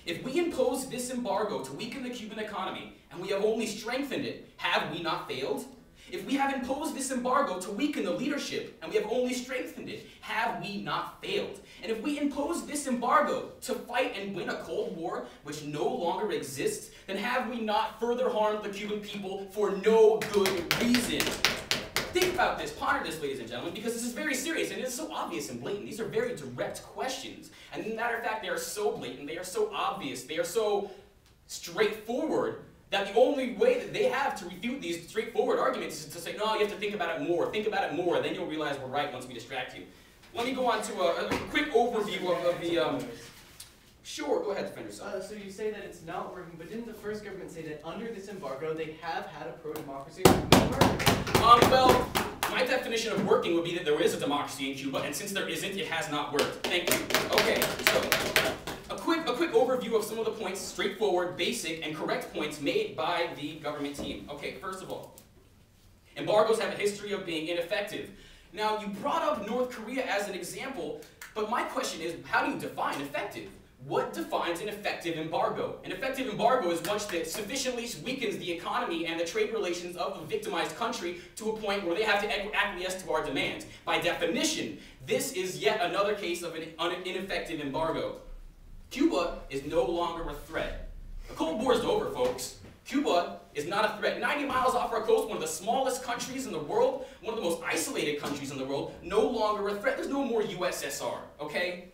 if we impose this embargo to weaken the Cuban economy, and we have only strengthened it, have we not failed? If we have imposed this embargo to weaken the leadership, and we have only strengthened it, have we not failed? And if we impose this embargo to fight and win a Cold War, which no longer exists, then have we not further harmed the Cuban people for no good reason? Think about this, ponder this, ladies and gentlemen, because this is very serious, and it is so obvious and blatant. These are very direct questions. And as a matter of fact, they are so blatant, they are so obvious, they are so straightforward, that the only way that they have to refute these straightforward arguments is to say, no, you have to think about it more, and then you'll realize we're right once we distract you. Let me go on to a quick overview of the, Sure, go ahead, defend yourself. So you say that it's not working, but didn't the first government say that under this embargo they have had a pro-democracy movement? Well, my definition of working would be that there is a democracy in Cuba, and since there isn't, it has not worked. Thank you. Okay, so a quick overview of some of the points, straightforward, basic, and correct points made by the government team. Okay, first of all, embargoes have a history of being ineffective. Now, you brought up North Korea as an example, but my question is, how do you define effective? What defines an effective embargo? An effective embargo is one that sufficiently weakens the economy and the trade relations of a victimized country to a point where they have to acquiesce to our demands. By definition, this is yet another case of an ineffective embargo. Cuba is no longer a threat. The Cold War is over, folks. Cuba is not a threat. 90 miles off our coast, one of the smallest countries in the world, one of the most isolated countries in the world, no longer a threat. There's no more USSR, okay?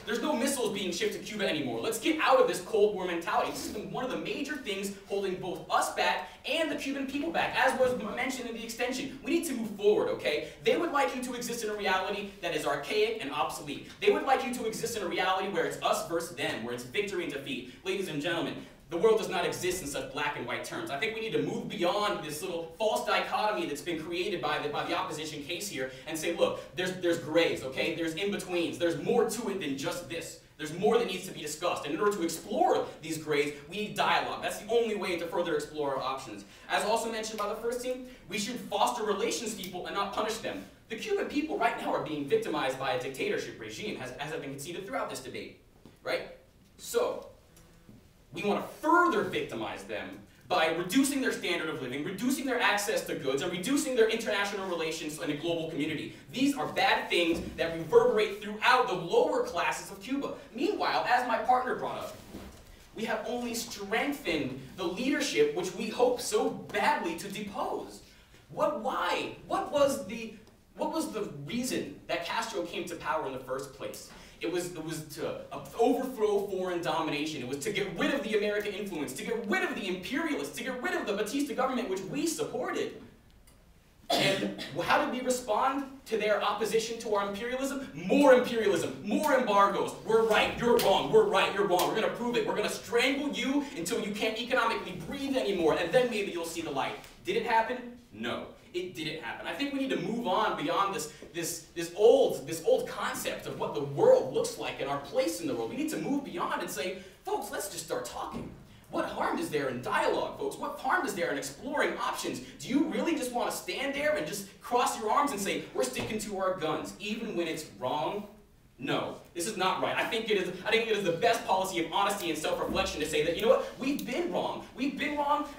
There's no missiles being shipped to Cuba anymore. Let's get out of this Cold War mentality. This is one of the major things holding both us back and the Cuban people back, as was mentioned in the extension. We need to move forward, okay? They would like you to exist in a reality that is archaic and obsolete. They would like you to exist in a reality where it's us versus them, where it's victory and defeat. Ladies and gentlemen, the world does not exist in such black and white terms. I think we need to move beyond this little false dichotomy that's been created by the opposition case here and say, look, there's grays, okay? There's in-betweens. There's more to it than just this. There's more that needs to be discussed. And in order to explore these grays, we need dialogue. That's the only way to further explore our options. As also mentioned by the first team, we should foster relations with people and not punish them. The Cuban people right now are being victimized by a dictatorship regime, as has been conceded throughout this debate, right? So, we want to further victimize them by reducing their standard of living, reducing their access to goods, and reducing their international relations in a global community. These are bad things that reverberate throughout the lower classes of Cuba. Meanwhile, as my partner brought up, we have only strengthened the leadership which we hope so badly to depose. Why? What was the reason that Castro came to power in the first place? It was to overthrow foreign domination. It was to get rid of the American influence, to get rid of the imperialists, to get rid of the Batista government, which we supported. And how did we respond to their opposition to our imperialism? More embargoes. We're right, you're wrong, we're right, you're wrong. We're going to prove it. We're going to strangle you until you can't economically breathe anymore, and then maybe you'll see the light. Did it happen? No. It didn't happen. I think we need to move on beyond this old concept of what the world looks like and our place in the world. We need to move beyond and say, folks, let's just start talking. What harm is there in dialogue, folks? What harm is there in exploring options? Do you really just want to stand there and just cross your arms and say, we're sticking to our guns, even when it's wrong? No, this is not right. I think it is the best policy of honesty and self-reflection to say that, you know what, we've been wrong,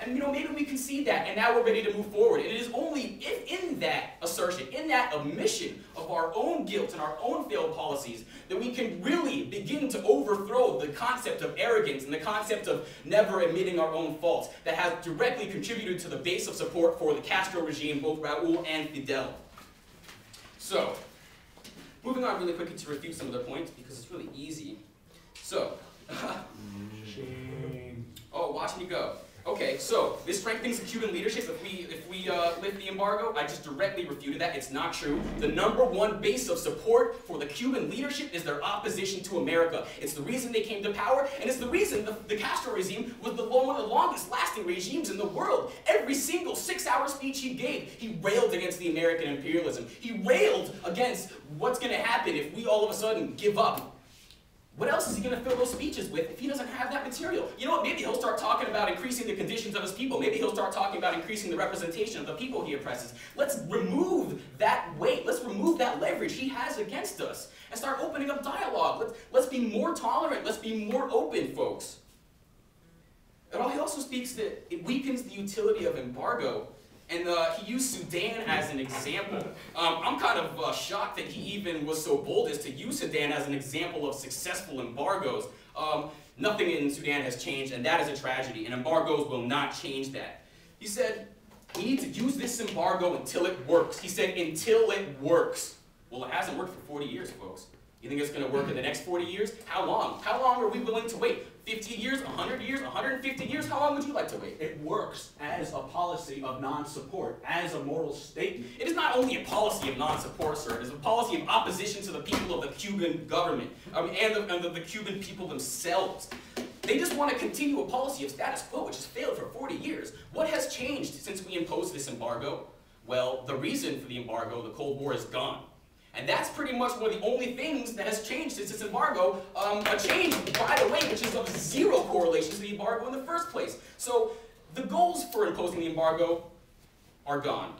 and you know, maybe we concede that, and now we're ready to move forward. And it is only if in that assertion, in that admission of our own guilt and our own failed policies, that we can really begin to overthrow the concept of arrogance and the concept of never admitting our own faults that has directly contributed to the base of support for the Castro regime, both Raul and Fidel. So, moving on really quickly to refute some of their points, because it's really easy. So, oh, watch me go. Okay, so this strengthens the Cuban leadership if we lift the embargo. I just directly refuted that. It's not true. The #1 base of support for the Cuban leadership is their opposition to America. It's the reason they came to power, and it's the reason the Castro regime was one of the longest-lasting regimes in the world. Every single 6-hour speech he gave, he railed against the American imperialism. He railed against what's going to happen if we all of a sudden give up. What else is he going to fill those speeches with if he doesn't have that material? You know what, maybe he'll start talking about increasing the conditions of his people. Maybe he'll start talking about increasing the representation of the people he oppresses. Let's remove that weight. Let's remove that leverage he has against us and start opening up dialogue. Let's be more tolerant. Let's be more open, folks. And he also speaks that it weakens the utility of embargo. And he used Sudan as an example. I'm kind of shocked that he even was so bold as to use Sudan as an example of successful embargoes. Nothing in Sudan has changed, and that is a tragedy, and embargoes will not change that. He said, we need to use this embargo until it works. He said, until it works. Well, it hasn't worked for 40 years, folks. You think it's going to work in the next 40 years? How long? How long are we willing to wait? 50 years, 100 years, 150 years? How long would you like to wait? It works as a policy of non-support, as a moral statement. It is not only a policy of non-support, sir. It is a policy of opposition to the people of the Cuban government and the Cuban people themselves. They just want to continue a policy of status quo, which has failed for 40 years. What has changed since we imposed this embargo? Well, the reason for the embargo, the Cold War, is gone. And that's pretty much one of the only things that has changed since this embargo. A change, by the way, which is of zero correlation to the embargo in the first place. So the goals for imposing the embargo are gone.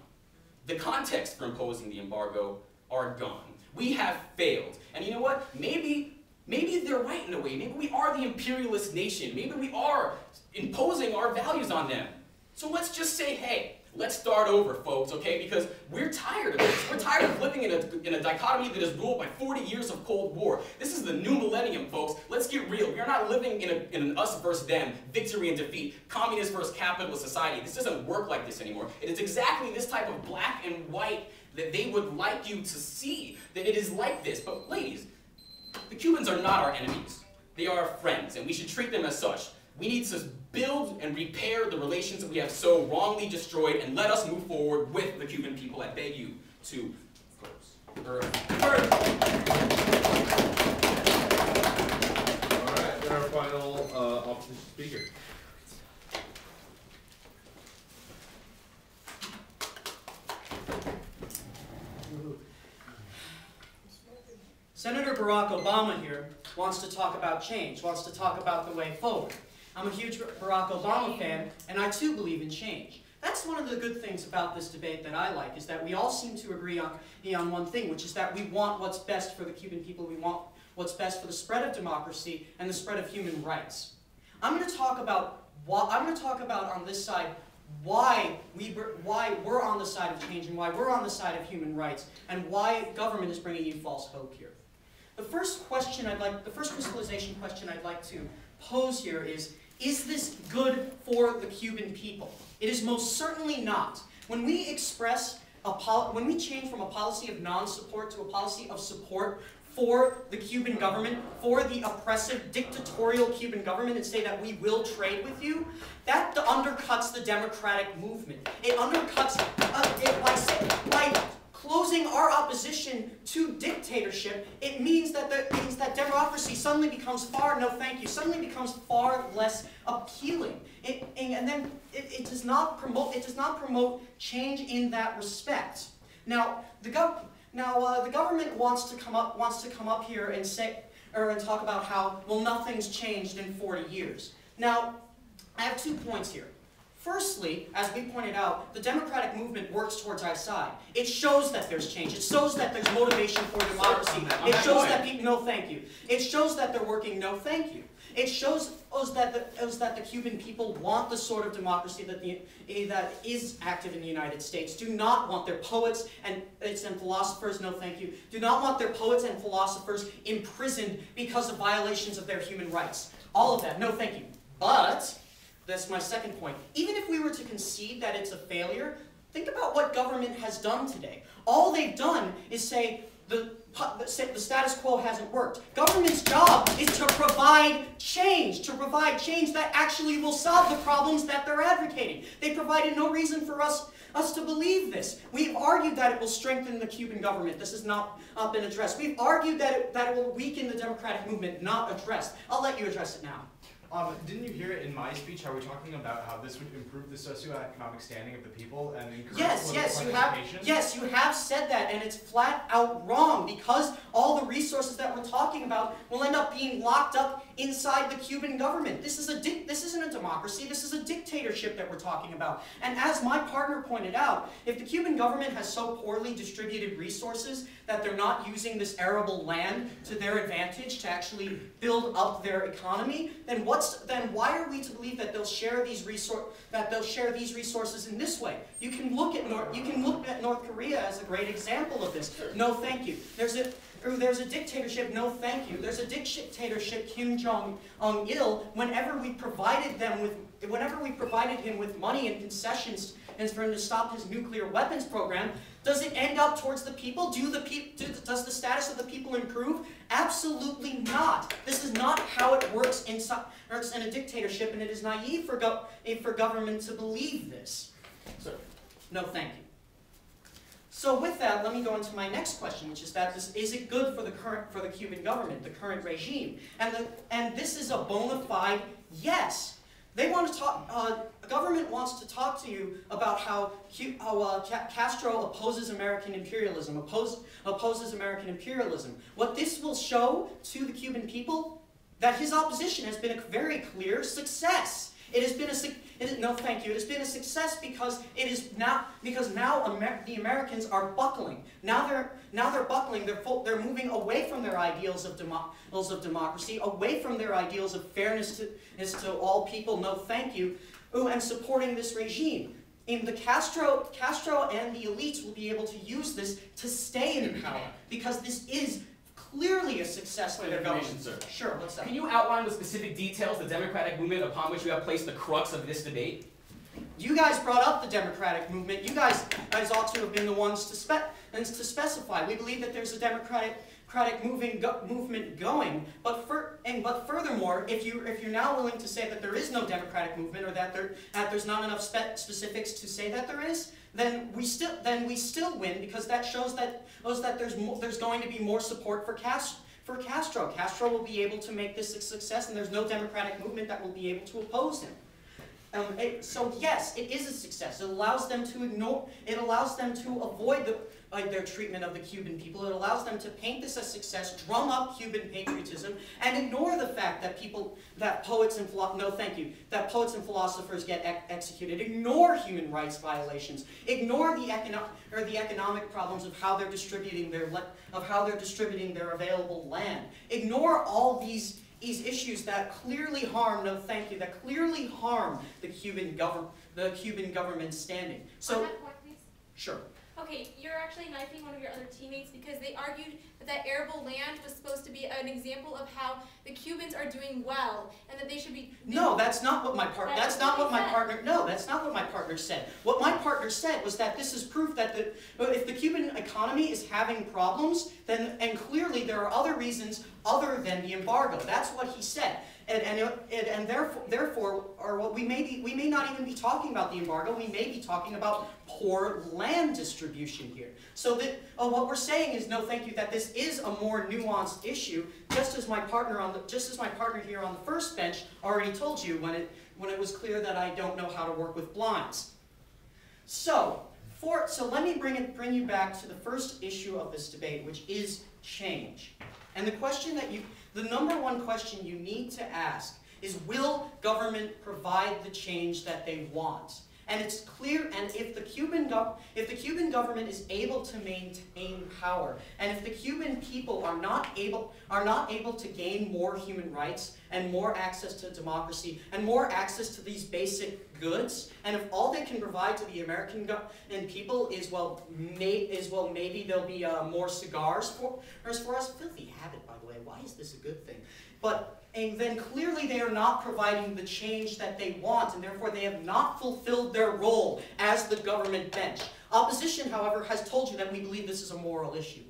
The context for imposing the embargo are gone. We have failed. And you know what? Maybe they're right in a way. Maybe we are the imperialist nation. Maybe we are imposing our values on them. So let's just say, hey, let's start over, folks, okay? Because we're tired of this. We're tired of living in a dichotomy that is ruled by 40 years of Cold War. This is the new millennium, folks. Let's get real. We are not living in an us versus them, victory and defeat, communist versus capitalist society. This doesn't work like this anymore. It is exactly this type of black and white that they would like you to see, that it is like this. But ladies, The Cubans are not our enemies. They are our friends, and we should treat them as such. We need to build and repair the relations that we have so wrongly destroyed, and let us move forward with the Cuban people. I beg you to close. All right, then our final opposition speaker. Senator Barack Obama here wants to talk about change, wants to talk about the way forward. I'm a huge Barack Obama fan, and I too believe in change. That's one of the good things about this debate that I like, is that we all seem to agree on one thing, which is that we want what's best for the Cuban people, we want what's best for the spread of democracy and the spread of human rights. I'm going to talk about on this side why we're on the side of change and why we're on the side of human rights and why government is bringing you false hope here. The first crystallization question I'd like to pose here is this good for the Cuban people? It is most certainly not. When we when we change from a policy of non-support to a policy of support for the Cuban government, for the oppressive, dictatorial Cuban government, and say that we will trade with you, that undercuts the democratic movement. It undercuts by closing our opposition to dictatorship. It means that democracy suddenly becomes suddenly becomes far less appealing. And then it does not promote change in that respect. Now the government wants to come up here and talk about how, well, nothing's changed in 40 years. Now, I have 2 points here. Firstly, as we pointed out, the democratic movement works towards our side. It shows that there's change. It shows that there's motivation for democracy. It shows that people, no thank you. It shows that they're working, no thank you. It shows that the Cuban people want the sort of democracy that is active in the United States. Do not want their poets and philosophers, no thank you, do not want their poets and philosophers imprisoned because of violations of their human rights. All of that, no thank you. But that's my second point. Even if we were to concede that it's a failure, think about what government has done today. All they've done is say the status quo hasn't worked. Government's job is to provide change that actually will solve the problems that they're advocating. They provided no reason for us to believe this. We've argued that it will strengthen the Cuban government. This has not been addressed. We've argued that it will weaken the democratic movement. Not addressed. I'll let you address it now. Didn't you hear in my speech how we're talking about how this would improve the socioeconomic standing of the people and encourage political participation? Yes, you have said that, and it's flat out wrong, because all the resources that we're talking about will end up being locked up inside the Cuban government. This isn't a democracy, this is a dictatorship that we're talking about. And as my partner pointed out, if the Cuban government has so poorly distributed resources that they're not using this arable land to their advantage to actually build up their economy, then why are we to believe that they'll share these resources in this way? You can look at North Korea as a great example of this. No, thank you. There's a dictatorship. No, thank you. There's a dictatorship, Kim Jong-il. Whenever we provided him with money and concessions and for him to stop his nuclear weapons program, does it end up towards the people? Does the status of the people improve? Absolutely not. This is not how it works in a dictatorship, and it is naive for government to believe this. So, no, thank you. So with that, let me go into my next question, which is that is it good for the Cuban government, the current regime? And this is a bona fide yes. They want to talk. Government wants to talk to you about how Castro opposes American imperialism. Opposes American imperialism. What this will show to the Cuban people, that his opposition has been a very clear success. It has been no, thank you. It has been a success because now the Americans are buckling. Now they're buckling. They're moving away from their ideals of democracy, away from their ideals of fairness to all people. No, thank you, and supporting this regime. In the Castro and the elites will be able to use this to stay in power because this is clearly a success for their government. Sir. Sure, what's that? Can you outline with specific details the democratic movement upon which you have placed the crux of this debate? You guys brought up the democratic movement. You guys ought to have been the ones to specify. We believe that there's a democratic movement going. But furthermore, if you're now willing to say that there is no democratic movement, or that there's not enough specifics to say that there is, then we still win, because that shows that there's going to be more support for Castro. Castro will be able to make this a success, and there's no democratic movement that will be able to oppose him. So yes, it is a success. It allows them to avoid their treatment of the Cuban people. It allows them to paint this as success, drum up Cuban patriotism, and ignore the fact that poets and philosophers get executed. Ignore human rights violations. Ignore the economic problems of how they're distributing their available land. Ignore all these issues that clearly harm the Cuban government's standing. So, on that point, please. Sure. Okay, you're actually knifing one of your other teammates because they argued that arable land was supposed to be an example of how the Cubans are doing well, and that they should be. No, that's not what my partner. That's not what my partner. No, that's not what my partner said. What my partner said was that this is proof that if the Cuban economy is having problems, and clearly there are other reasons other than the embargo. That's what he said. And therefore, we may not even be talking about the embargo. We may be talking about poor land distribution here. So that what we're saying is no, thank you. That this is a more nuanced issue, just as my partner here on the first bench already told you when it was clear that I don't know how to work with blinds. So let me bring you back to the first issue of this debate, which is change. And the number one question you need to ask is, will government provide the change that they want? And it's clear, and if the Cuban government is able to maintain power, and if the Cuban people are not able to gain more human rights and more access to democracy and more access to these basic goods, and if all they can provide to the American people is maybe there'll be more cigars for us. Filthy habit, by the way. Why is this a good thing? And then clearly they are not providing the change that they want, and therefore they have not fulfilled their role as the government bench. Opposition, however, has told you that we believe this is a moral issue.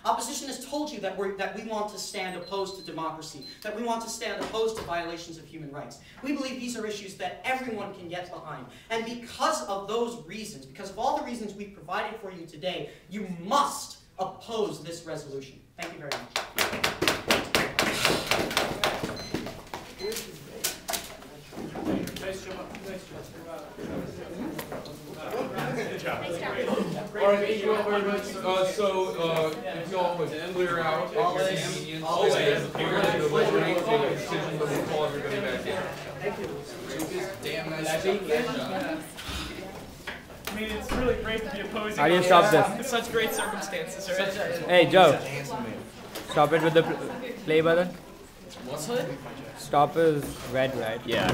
Opposition has told you that we want to stand opposed to democracy, that we want to stand opposed to violations of human rights. We believe these are issues that everyone can get behind. And because of those reasons, because of all the reasons we've provided for you today, you must oppose this resolution. Thank you very much. All right, thank you all very much. If you all would clear out at your convenience, and we're going to deliberate and make a decision, but we'll call everybody back in. Thank you. Damn nice speaking. I mean, it's really great to be opposing. How do you stop this? In such great circumstances, right? Hey, Joe. Stop it with the play button. What's it? Stop is red, right? Yeah.